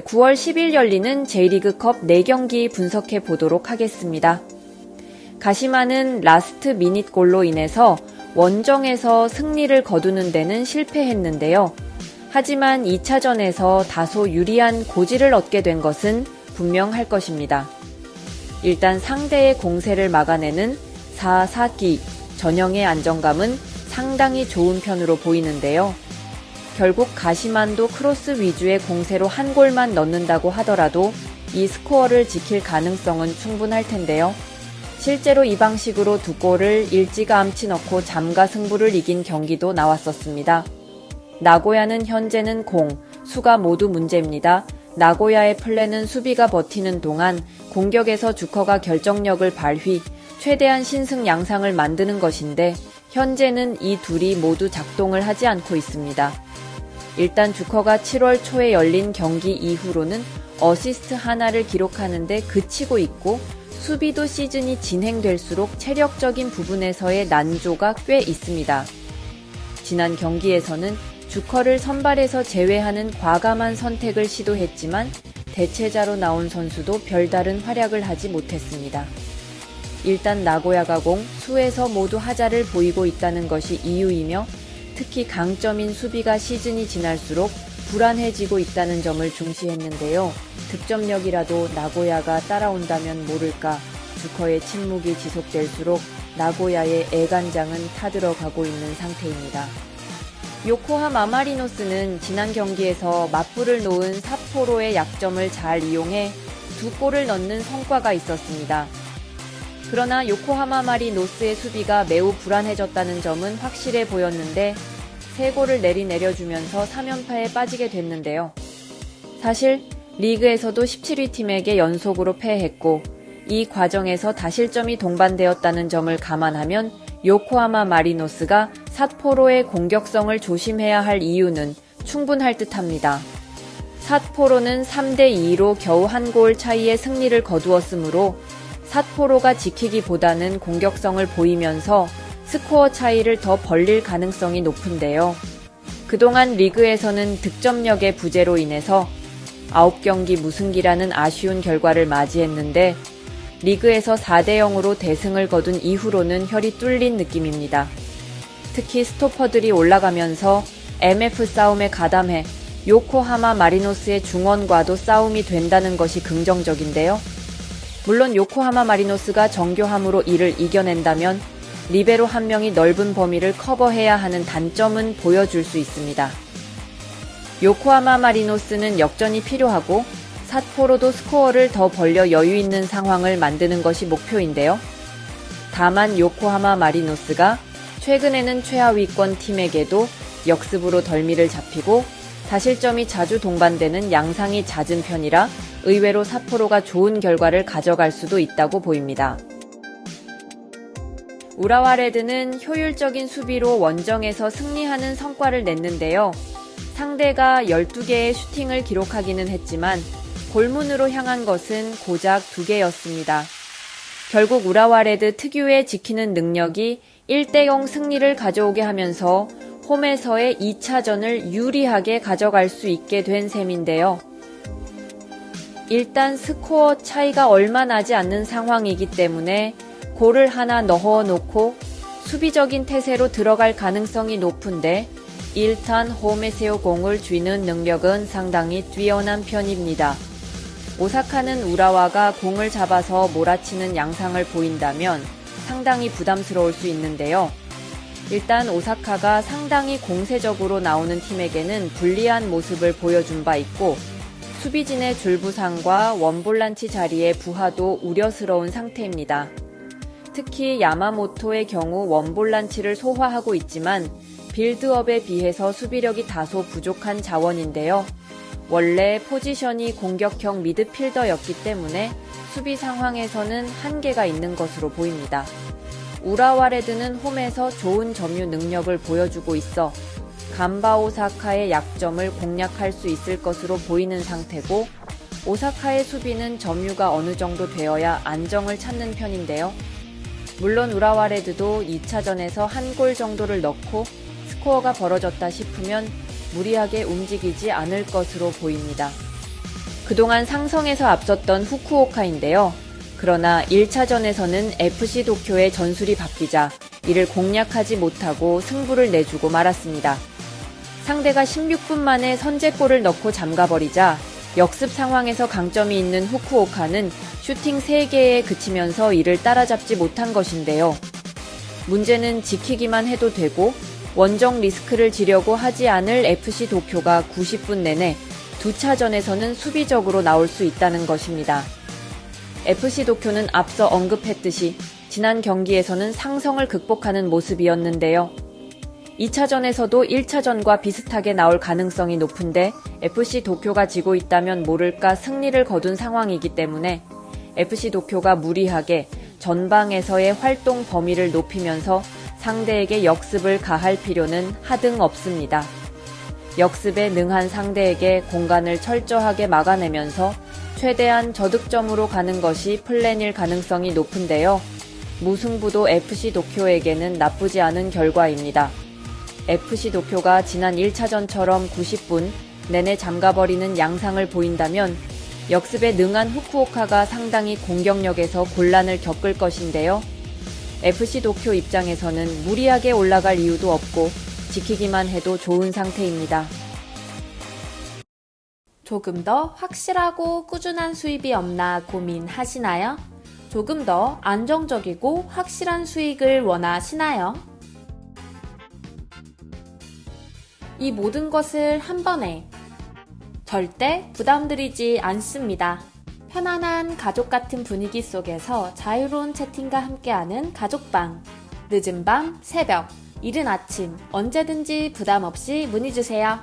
(9월 10일) 열리는 J리그컵 4경기 분석해 보도록 하겠습니다. 가시마는 라스트 미닛 골로 인해서 원정에서 승리를 거두는 데는 실패했는데요. 하지만 2차전에서 다소 유리한 고지를 얻게 된 것은 분명할 것입니다. 일단 상대의 공세를 막아내는 4-4기 전형의 안정감은 상당히 좋은 편으로 보이는데요. 결국 가시만도 크로스 위주의 공세로 한 골만 넣는다고 하더라도 이 스코어를 지킬 가능성은 충분할 텐데요. 실제로 이 방식으로 2골을 일찌감치 넣고 잠가 승부를 이긴 경기도 나왔었습니다. 나고야는 현재는 공, 수가 모두 문제입니다. 나고야의 플랜은 수비가 버티는 동안 공격에서 주커가 결정력을 발휘, 최대한 신승 양상을 만드는 것인데 현재는 이 둘이 모두 작동을 하지 않고 있습니다. 일단 주커가 7월 초에 열린 경기 이후로는 어시스트 하나를 기록하는데 그치고 있고 수비도 시즌이 진행될수록 체력적인 부분에서의 난조가 꽤 있습니다. 지난 경기에서는 주커를 선발에서 제외하는 과감한 선택을 시도했지만 대체자로 나온 선수도 별다른 활약을 하지 못했습니다. 일단 나고야가 공, 수에서 모두 하자를 보이고 있다는 것이 이유이며 특히 강점인 수비가 시즌이 지날수록 불안해지고 있다는 점을 중시했는데요. 득점력이라도 나고야가 따라온다면 모를까 주커의 침묵이 지속될수록 나고야의 애간장은 타들어가고 있는 상태입니다. 요코하마 마리노스는 지난 경기에서 맞불을 놓은 삿포로의 약점을 잘 이용해 2골을 넣는 성과가 있었습니다. 그러나 요코하마 마리노스의 수비가 매우 불안해졌다는 점은 확실해 보였는데 3골을 내려주면서 3연파에 빠지게 됐는데요. 사실 리그에서도 17위 팀에게 연속으로 패했고 이 과정에서 다실점이 동반되었다는 점을 감안하면 요코하마 마리노스가 삿포로의 공격성을 조심해야 할 이유는 충분할 듯합니다. 삿포로는 3대2로 겨우 한 골 차이의 승리를 거두었으므로 삿포로가 지키기보다는 공격성을 보이면서 스코어 차이를 더 벌릴 가능성이 높은데요. 그동안 리그에서는 득점력의 부재로 인해서 9경기 무승기라는 아쉬운 결과를 맞이했는데 리그에서 4대0으로 대승을 거둔 이후로는 혈이 뚫린 느낌입니다. 특히 스토퍼들이 올라가면서 MF 싸움에 가담해 요코하마 마리노스의 중원과도 싸움이 된다는 것이 긍정적인데요. 물론 요코하마 마리노스가 정교함으로 이를 이겨낸다면 리베로 한 명이 넓은 범위를 커버해야 하는 단점은 보여줄 수 있습니다. 요코하마 마리노스는 역전이 필요하고 삿포로도 스코어를 더 벌려 여유 있는 상황을 만드는 것이 목표인데요. 다만 요코하마 마리노스가 최근에는 최하위권 팀에게도 역습으로 덜미를 잡히고 다실점이 자주 동반되는 양상이 잦은 편이라 의외로 삿포로가 좋은 결과를 가져갈 수도 있다고 보입니다. 우라와 레드는 효율적인 수비로 원정에서 승리하는 성과를 냈는데요. 상대가 12개의 슈팅을 기록하기는 했지만 골문으로 향한 것은 고작 2개였습니다. 결국 우라와 레드 특유의 지키는 능력이 1대0 승리를 가져오게 하면서 홈에서의 2차전을 유리하게 가져갈 수 있게 된 셈인데요. 일단 스코어 차이가 얼마 나지 않는 상황이기 때문에 골을 하나 넣어놓고 수비적인 태세로 들어갈 가능성이 높은데 일단 홈에서 공을 쥐는 능력은 상당히 뛰어난 편입니다. 오사카는 우라와가 공을 잡아서 몰아치는 양상을 보인다면 상당히 부담스러울 수 있는데요. 일단 오사카가 상당히 공세적으로 나오는 팀에게는 불리한 모습을 보여준 바 있고 수비진의 줄부상과 원볼란치 자리의 부하도 우려스러운 상태입니다. 특히 야마모토의 경우 원볼란치를 소화하고 있지만 빌드업에 비해서 수비력이 다소 부족한 자원인데요. 원래 포지션이 공격형 미드필더였기 때문에 수비 상황에서는 한계가 있는 것으로 보입니다. 우라와 레드는 홈에서 좋은 점유 능력을 보여주고 있어 간바 오사카의 약점을 공략할 수 있을 것으로 보이는 상태고 오사카의 수비는 점유가 어느 정도 되어야 안정을 찾는 편인데요. 물론 우라와 레드도 2차전에서 한 골 정도를 넣고 스코어가 벌어졌다 싶으면 무리하게 움직이지 않을 것으로 보입니다. 그동안 상성에서 앞섰던 후쿠오카인데요. 그러나 1차전에서는 FC 도쿄의 전술이 바뀌자 이를 공략하지 못하고 승부를 내주고 말았습니다. 상대가 16분 만에 선제골을 넣고 잠가버리자 역습 상황에서 강점이 있는 후쿠오카는 슈팅 3개에 그치면서 이를 따라잡지 못한 것인데요. 문제는 지키기만 해도 되고 원정 리스크를 지려고 하지 않을 FC 도쿄가 90분 내내 2차전에서는 수비적으로 나올 수 있다는 것입니다. FC 도쿄는 앞서 언급했듯이 지난 경기에서는 상성을 극복하는 모습이었는데요. 2차전에서도 1차전과 비슷하게 나올 가능성이 높은데 FC 도쿄가 지고 있다면 모를까 승리를 거둔 상황이기 때문에 FC 도쿄가 무리하게 전방에서의 활동 범위를 높이면서 상대에게 역습을 가할 필요는 하등 없습니다. 역습에 능한 상대에게 공간을 철저하게 막아내면서 최대한 저득점으로 가는 것이 플랜일 가능성이 높은데요. 무승부도 FC 도쿄에게는 나쁘지 않은 결과입니다. FC 도쿄가 지난 1차전처럼 90분 내내 잠가버리는 양상을 보인다면 역습에 능한 후쿠오카가 상당히 공격력에서 곤란을 겪을 것인데요. FC 도쿄 입장에서는 무리하게 올라갈 이유도 없고 지키기만 해도 좋은 상태입니다. 조금 더 확실하고 꾸준한 수입이 없나 고민하시나요? 조금 더 안정적이고 확실한 수익을 원하시나요? 이 모든 것을 한 번에 절대 부담드리지 않습니다. 편안한 가족 같은 분위기 속에서 자유로운 채팅과 함께하는 가족방. 늦은 밤, 새벽, 이른 아침 언제든지 부담 없이 문의주세요.